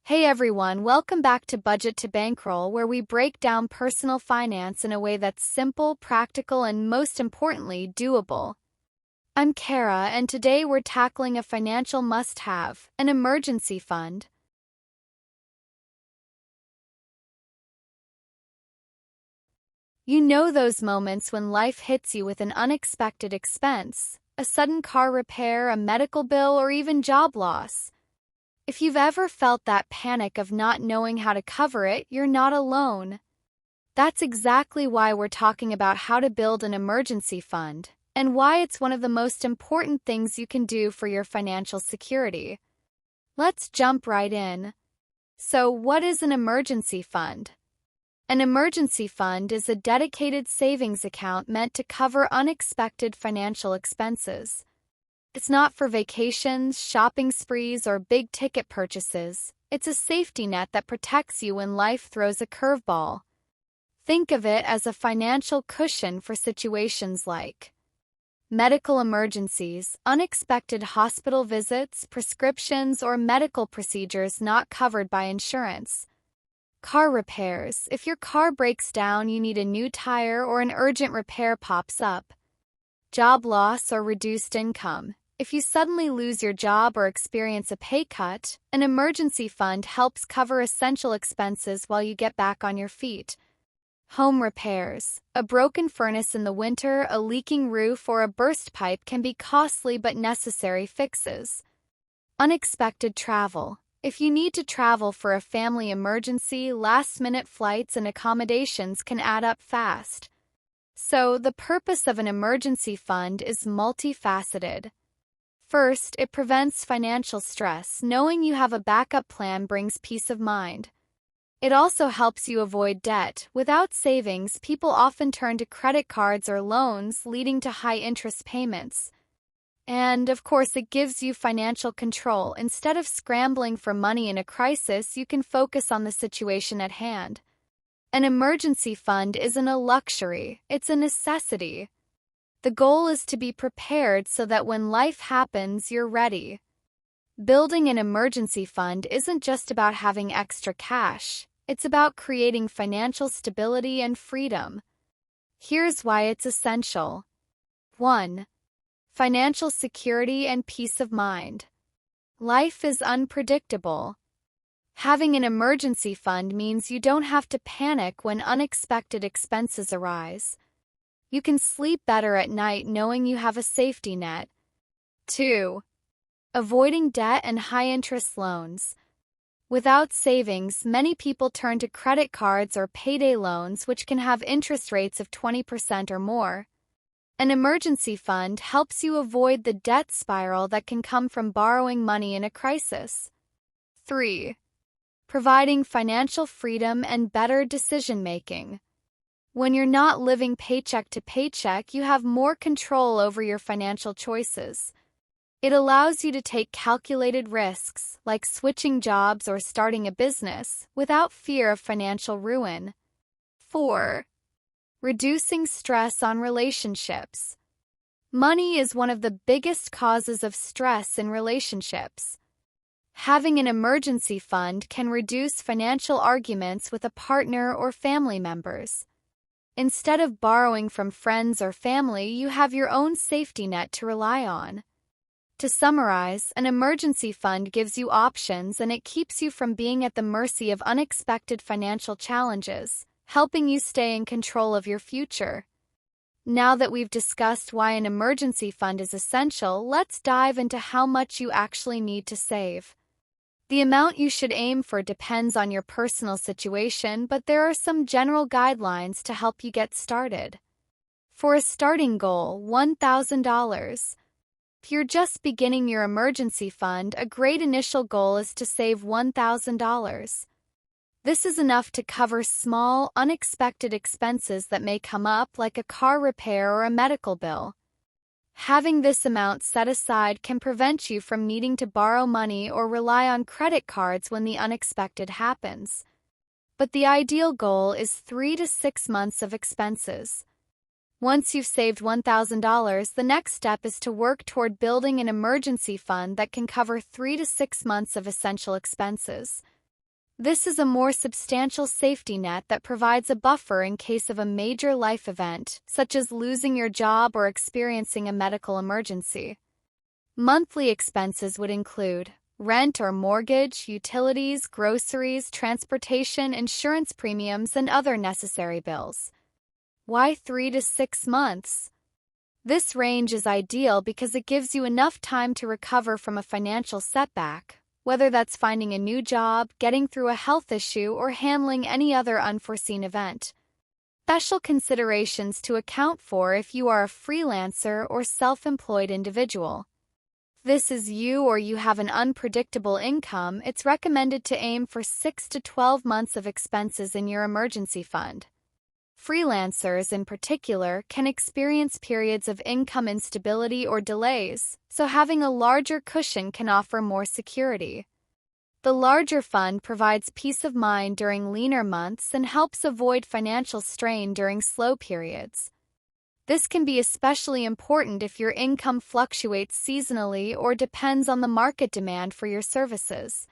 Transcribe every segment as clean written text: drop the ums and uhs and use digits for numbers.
Hey everyone, welcome back to Budget to Bankroll, where we break down personal finance in a way that's simple, practical, and most importantly, doable. I'm Kara, and today we're tackling a financial must-have, an emergency fund. You know those moments when life hits you with an unexpected expense, a sudden car repair, a medical bill, or even job loss. If you've ever felt that panic of not knowing how to cover it, you're not alone. That's exactly why we're talking about how to build an emergency fund, and why it's one of the most important things you can do for your financial security. Let's jump right in. So, what is an emergency fund? An emergency fund is a dedicated savings account meant to cover unexpected financial expenses. It's not for vacations, shopping sprees, or big-ticket purchases. It's a safety net that protects you when life throws a curveball. Think of it as a financial cushion for situations like medical emergencies, unexpected hospital visits, prescriptions, or medical procedures not covered by insurance. Car repairs. If your car breaks down, you need a new tire, or an urgent repair pops up. Job loss or reduced income. If you suddenly lose your job or experience a pay cut, an emergency fund helps cover essential expenses while you get back on your feet. Home repairs. A broken furnace in the winter, a leaking roof, or a burst pipe can be costly but necessary fixes. Unexpected travel. If you need to travel for a family emergency, last-minute flights and accommodations can add up fast. So, the purpose of an emergency fund is multifaceted. First, it prevents financial stress. Knowing you have a backup plan brings peace of mind. It also helps you avoid debt. Without savings, people often turn to credit cards or loans, leading to high interest payments. And, of course, it gives you financial control. Instead of scrambling for money in a crisis, you can focus on the situation at hand. An emergency fund isn't a luxury, it's a necessity. The goal is to be prepared so that when life happens, you're ready. Building an emergency fund isn't just about having extra cash, it's about creating financial stability and freedom. Here's why it's essential. 1. Financial security and peace of mind. Life is unpredictable. Having an emergency fund means you don't have to panic when unexpected expenses arise. You can sleep better at night knowing you have a safety net. 2. Avoiding debt and high-interest loans. Without savings, many people turn to credit cards or payday loans, which can have interest rates of 20% or more. An emergency fund helps you avoid the debt spiral that can come from borrowing money in a crisis. 3. Providing financial freedom and better decision-making. When you're not living paycheck to paycheck, you have more control over your financial choices. It allows you to take calculated risks, like switching jobs or starting a business, without fear of financial ruin. 4. Reducing stress on relationships. Money is one of the biggest causes of stress in relationships. Having an emergency fund can reduce financial arguments with a partner or family members. Instead of borrowing from friends or family, you have your own safety net to rely on. To summarize, an emergency fund gives you options and it keeps you from being at the mercy of unexpected financial challenges, helping you stay in control of your future. Now that we've discussed why an emergency fund is essential, let's dive into how much you actually need to save. The amount you should aim for depends on your personal situation, but there are some general guidelines to help you get started. For a starting goal, $1,000. If you're just beginning your emergency fund, a great initial goal is to save $1,000. This is enough to cover small, unexpected expenses that may come up, like a car repair or a medical bill. Having this amount set aside can prevent you from needing to borrow money or rely on credit cards when the unexpected happens. But the ideal goal is 3 to 6 months of expenses. Once you've saved $1,000, the next step is to work toward building an emergency fund that can cover 3 to 6 months of essential expenses. This is a more substantial safety net that provides a buffer in case of a major life event, such as losing your job or experiencing a medical emergency. Monthly expenses would include rent or mortgage, utilities, groceries, transportation, insurance premiums, and other necessary bills. Why 3 to 6 months? This range is ideal because it gives you enough time to recover from a financial setback, whether that's finding a new job, getting through a health issue, or handling any other unforeseen event. Special considerations to account for if you are a freelancer or self-employed individual. If this is you or you have an unpredictable income, it's recommended to aim for 6 to 12 months of expenses in your emergency fund. Freelancers, in particular, can experience periods of income instability or delays, so having a larger cushion can offer more security. The larger fund provides peace of mind during leaner months and helps avoid financial strain during slow periods. This can be especially important if your income fluctuates seasonally or depends on the market demand for your services.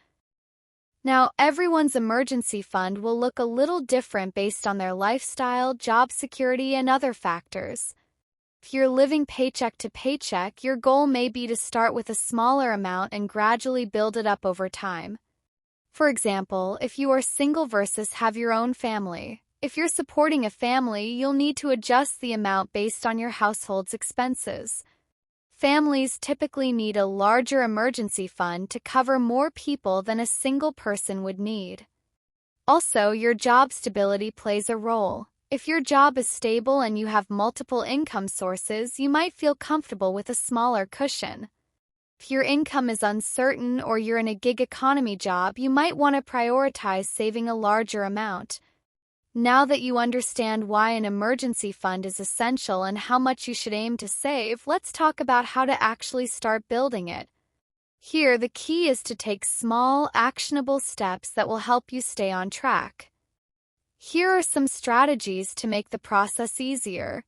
Now, everyone's emergency fund will look a little different based on their lifestyle, job security, and other factors. If you're living paycheck to paycheck, your goal may be to start with a smaller amount and gradually build it up over time. For example, if you are single versus have your own family. If you're supporting a family, you'll need to adjust the amount based on your household's expenses. Families typically need a larger emergency fund to cover more people than a single person would need. Also, your job stability plays a role. If your job is stable and you have multiple income sources, you might feel comfortable with a smaller cushion. If your income is uncertain or you're in a gig economy job, you might want to prioritize saving a larger amount. Now that you understand why an emergency fund is essential and how much you should aim to save, let's talk about how to actually start building it. Here, the key is to take small, actionable steps that will help you stay on track. Here are some strategies to make the process easier.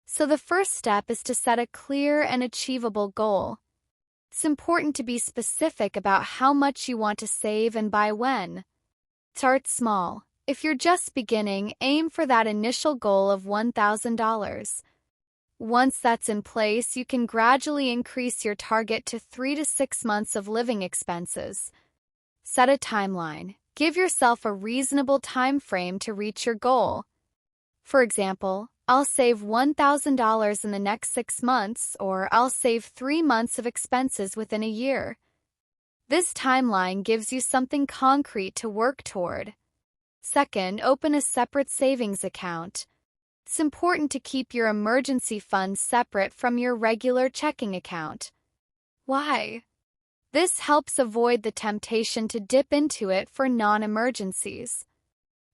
So the first step is to set a clear and achievable goal. It's important to be specific about how much you want to save and by when. Start small. If you're just beginning, aim for that initial goal of $1,000. Once that's in place, you can gradually increase your target to 3 to 6 months of living expenses. Set a timeline. Give yourself a reasonable time frame to reach your goal. For example, I'll save $1,000 in the next 6 months, or I'll save 3 months of expenses within a year. This timeline gives you something concrete to work toward. Second, open a separate savings account. It's important to keep your emergency fund separate from your regular checking account. Why? This helps avoid the temptation to dip into it for non-emergencies.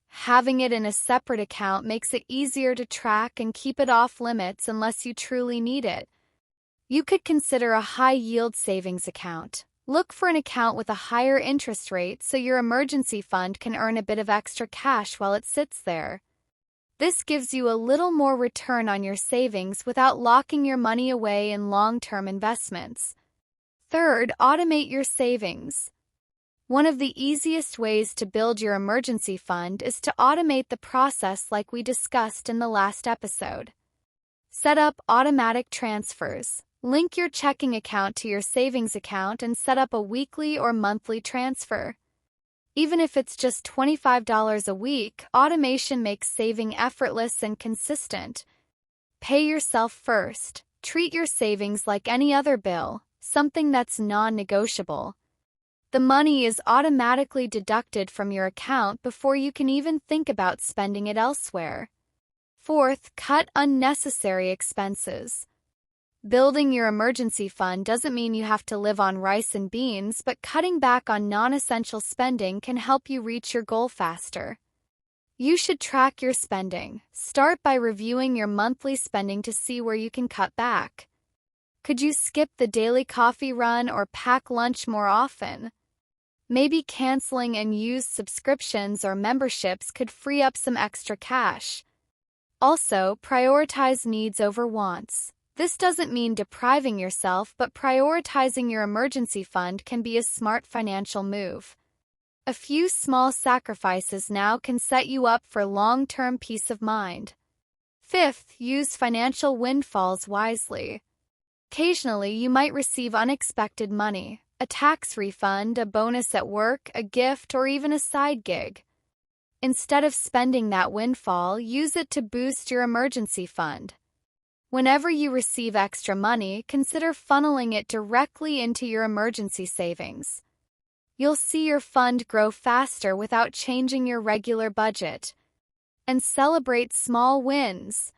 Having it in a separate account makes it easier to track and keep it off limits unless you truly need it. You could consider a high-yield savings account. Look for an account with a higher interest rate so your emergency fund can earn a bit of extra cash while it sits there. This gives you a little more return on your savings without locking your money away in long-term investments. Third, automate your savings. One of the easiest ways to build your emergency fund is to automate the process like we discussed in the last episode. Set up automatic transfers. Link your checking account to your savings account and set up a weekly or monthly transfer. Even if it's just $25 a week, automation makes saving effortless and consistent. Pay yourself first. Treat your savings like any other bill, something that's non-negotiable. The money is automatically deducted from your account before you can even think about spending it elsewhere. Fourth, cut unnecessary expenses. Building your emergency fund doesn't mean you have to live on rice and beans, but cutting back on non-essential spending can help you reach your goal faster. You should track your spending. Start by reviewing your monthly spending to see where you can cut back. Could you skip the daily coffee run or pack lunch more often? Maybe canceling unused subscriptions or memberships could free up some extra cash. Also, prioritize needs over wants. This doesn't mean depriving yourself, but prioritizing your emergency fund can be a smart financial move. A few small sacrifices now can set you up for long-term peace of mind. Fifth, use financial windfalls wisely. Occasionally, you might receive unexpected money, a tax refund, a bonus at work, a gift, or even a side gig. Instead of spending that windfall, use it to boost your emergency fund. Whenever you receive extra money, consider funneling it directly into your emergency savings. You'll see your fund grow faster without changing your regular budget. And celebrate small wins.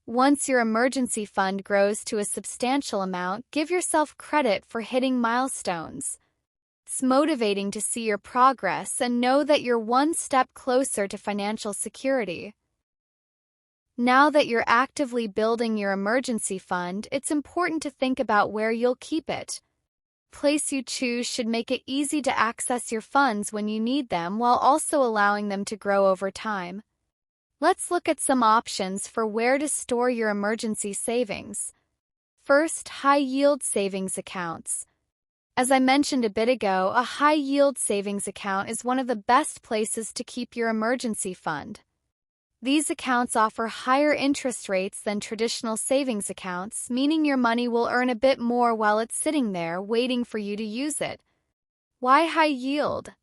Once your emergency fund grows to a substantial amount, give yourself credit for hitting milestones. It's motivating to see your progress and know that you're one step closer to financial security. Now that you're actively building your emergency fund, it's important to think about where you'll keep it. The place you choose should make it easy to access your funds when you need them while also allowing them to grow over time. Let's look at some options for where to store your emergency savings. First, high-yield savings accounts. As I mentioned a bit ago, a high-yield savings account is one of the best places to keep your emergency fund. These accounts offer higher interest rates than traditional savings accounts, meaning your money will earn a bit more while it's sitting there waiting for you to use it. Why high yield?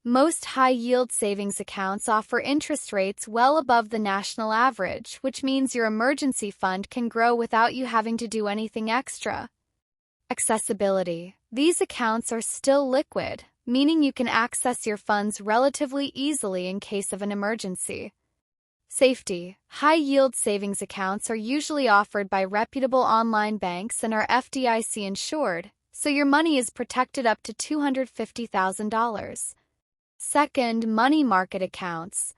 Most high-yield savings accounts offer interest rates well above the national average, which means your emergency fund can grow without you having to do anything extra. Accessibility. These accounts are still liquid, meaning you can access your funds relatively easily in case of an emergency. Safety. High-yield savings accounts are usually offered by reputable online banks and are FDIC insured, so your money is protected up to $250,000. Second, money market accounts.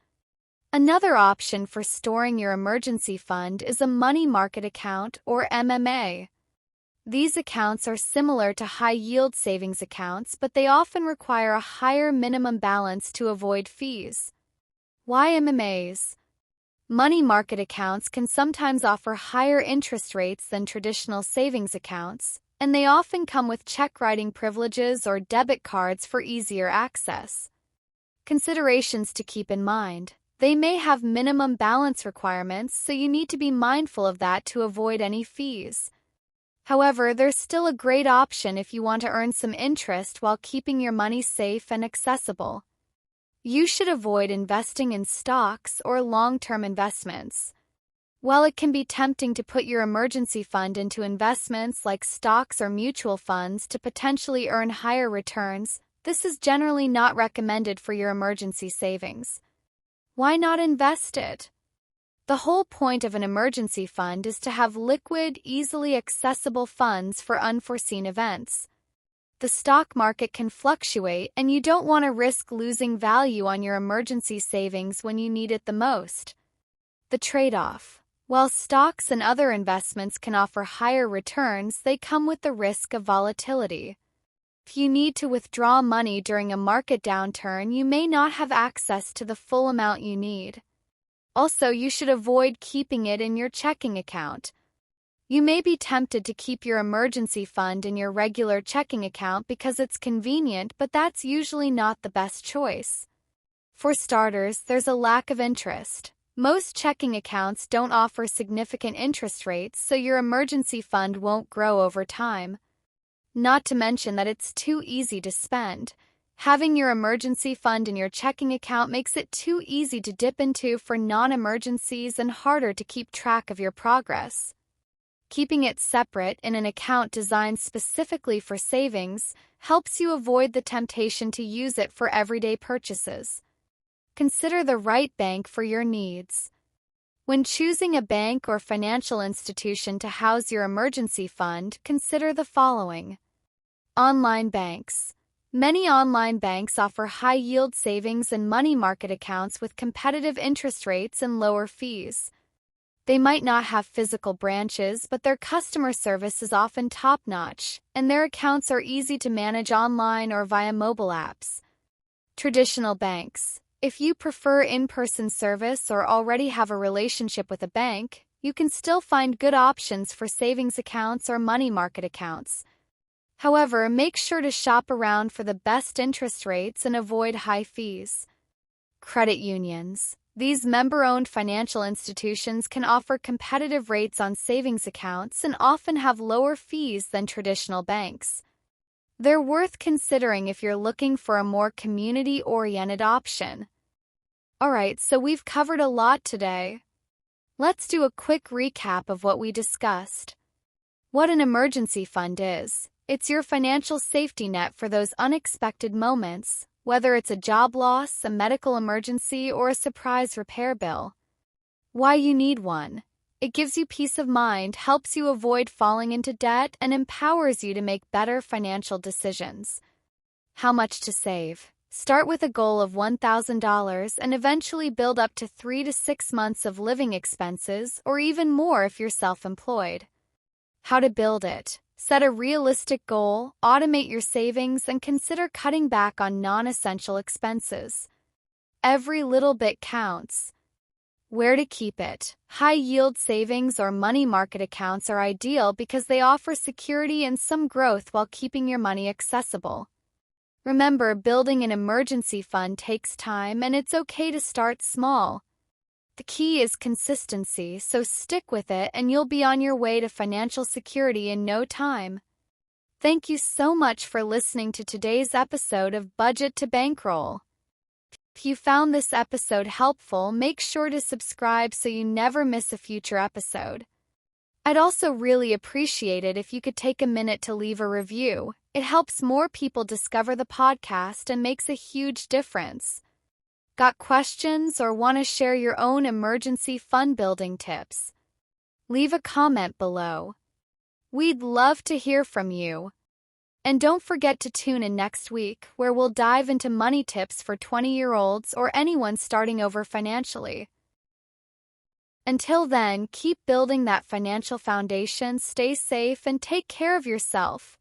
Another option for storing your emergency fund is a money market account, or MMA. These accounts are similar to high-yield savings accounts, but they often require a higher minimum balance to avoid fees. Why MMAs? Money market accounts can sometimes offer higher interest rates than traditional savings accounts, and they often come with check writing privileges or debit cards for easier access. Considerations to keep in mind. They may have minimum balance requirements, so you need to be mindful of that to avoid any fees. However, there's still a great option if you want to earn some interest while keeping your money safe and accessible. You should avoid investing in stocks or long-term investments. While it can be tempting to put your emergency fund into investments like stocks or mutual funds to potentially earn higher returns, this is generally not recommended for your emergency savings. Why not invest it? The whole point of an emergency fund is to have liquid, easily accessible funds for unforeseen events. The stock market can fluctuate, and you don't want to risk losing value on your emergency savings when you need it the most. The trade-off. While stocks and other investments can offer higher returns, they come with the risk of volatility. If you need to withdraw money during a market downturn, you may not have access to the full amount you need. Also, you should avoid keeping it in your checking account. You may be tempted to keep your emergency fund in your regular checking account because it's convenient, but that's usually not the best choice. For starters, there's a lack of interest. Most checking accounts don't offer significant interest rates, so your emergency fund won't grow over time. Not to mention that it's too easy to spend. Having your emergency fund in your checking account makes it too easy to dip into for non-emergencies and harder to keep track of your progress. Keeping it separate in an account designed specifically for savings helps you avoid the temptation to use it for everyday purchases. Consider the right bank for your needs. When choosing a bank or financial institution to house your emergency fund, consider the following. Online banks. Many online banks offer high-yield savings and money market accounts with competitive interest rates and lower fees. They might not have physical branches, but their customer service is often top-notch, and their accounts are easy to manage online or via mobile apps. Traditional banks. If you prefer in-person service or already have a relationship with a bank, you can still find good options for savings accounts or money market accounts. However, make sure to shop around for the best interest rates and avoid high fees. Credit unions. These member-owned financial institutions can offer competitive rates on savings accounts and often have lower fees than traditional banks. They're worth considering if you're looking for a more community-oriented option. Alright, so we've covered a lot today. Let's do a quick recap of what we discussed. What an emergency fund is. It's your financial safety net for those unexpected moments, whether it's a job loss, a medical emergency, or a surprise repair bill. Why you need one. It gives you peace of mind, helps you avoid falling into debt, and empowers you to make better financial decisions. How much to save? Start with a goal of $1,000 and eventually build up to 3 to 6 months of living expenses, or even more if you're self-employed. How to build it? Set a realistic goal, automate your savings, and consider cutting back on non-essential expenses. Every little bit counts. Where to keep it? High-yield savings or money market accounts are ideal because they offer security and some growth while keeping your money accessible. Remember, building an emergency fund takes time, and it's okay to start small. The key is consistency, so stick with it and you'll be on your way to financial security in no time. Thank you so much for listening to today's episode of Budget to Bankroll. If you found this episode helpful, make sure to subscribe so you never miss a future episode. I'd also really appreciate it if you could take a minute to leave a review. It helps more people discover the podcast and makes a huge difference. Got questions or want to share your own emergency fund building tips? Leave a comment below. We'd love to hear from you. And don't forget to tune in next week, where we'll dive into money tips for 20-year-olds or anyone starting over financially. Until then, keep building that financial foundation, stay safe, and take care of yourself.